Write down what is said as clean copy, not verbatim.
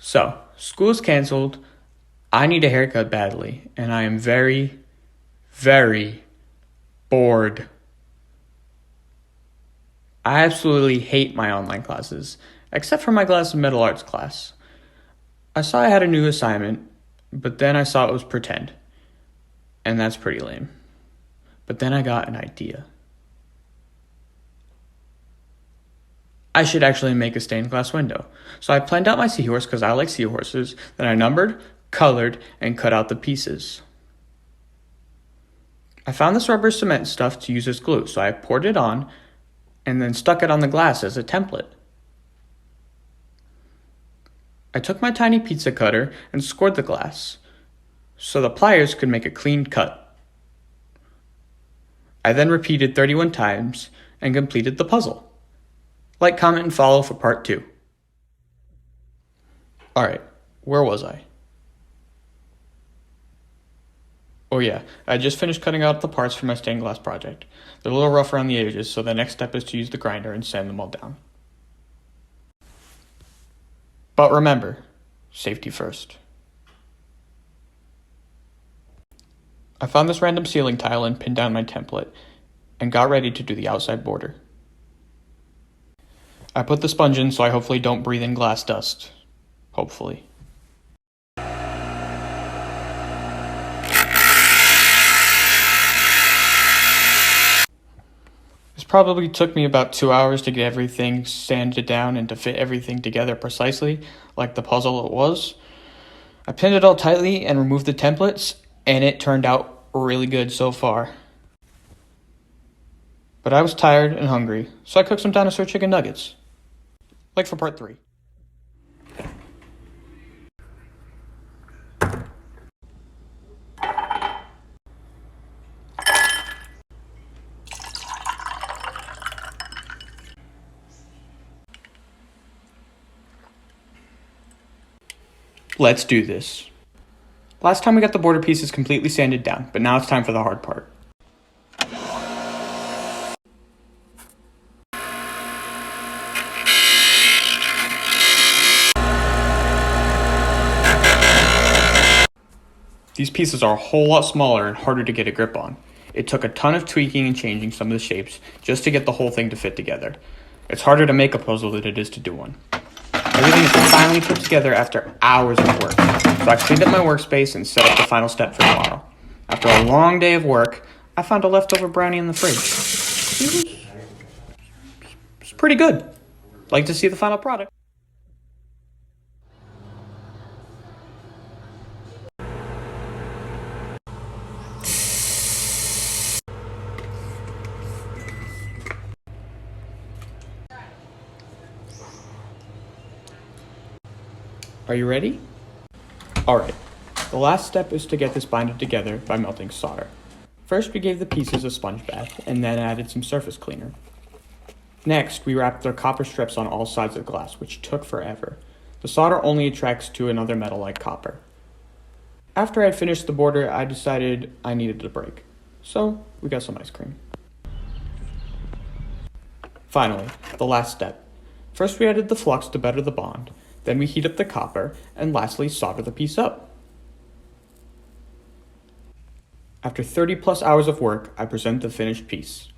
So, school's canceled. I need a haircut badly, and I am very, very bored. I absolutely hate my online classes, except for my Glass of Metal Arts class. I saw I had a new assignment, but then I saw it was pretend, and that's pretty lame. But then I got an idea. I should actually make a stained glass window. So I planned out my seahorse because I like seahorses, then I numbered, colored, and cut out the pieces. I found this rubber cement stuff to use as glue, so I poured it on and then stuck it on the glass as a template. I took my tiny pizza cutter and scored the glass, so the pliers could make a clean cut. I then repeated 31 times and completed the puzzle. Like, comment, and follow for part 2. Alright, where was I? Oh yeah, I just finished cutting out the parts for my stained glass project. They're a little rough around the edges, so the next step is to use the grinder and sand them all down. But remember, safety first. I found this random ceiling tile and pinned down my template, and got ready to do the outside border. I put the sponge in so I hopefully don't breathe in glass dust. Hopefully. This probably took me about 2 hours to get everything sanded down and to fit everything together precisely, like the puzzle it was. I pinned it all tightly and removed the templates, and it turned out really good so far. But I was tired and hungry, so I cooked some dinosaur chicken nuggets. Like for part 3. Let's do this. Last time we got the border pieces completely sanded down, but now it's time for the hard part. These pieces are a whole lot smaller and harder to get a grip on. It took a ton of tweaking and changing some of the shapes just to get the whole thing to fit together. It's harder to make a puzzle than it is to do one. Everything is finally put together after hours of work, so I cleaned up my workspace and set up the final step for tomorrow. After a long day of work, I found a leftover brownie in the fridge. It was pretty good. Like to see the final product. Are you ready? Alright, the last step is to get this binded together by melting solder. First we gave the pieces a sponge bath and then added some surface cleaner. Next we wrapped their copper strips on all sides of the glass, which took forever. The solder only attracts to another metal like copper. After I had finished the border, I decided I needed a break. So we got some ice cream. Finally, the last step. First we added the flux to better the bond. Then we heat up the copper, and lastly solder the piece up. After 30 plus hours of work, I present the finished piece.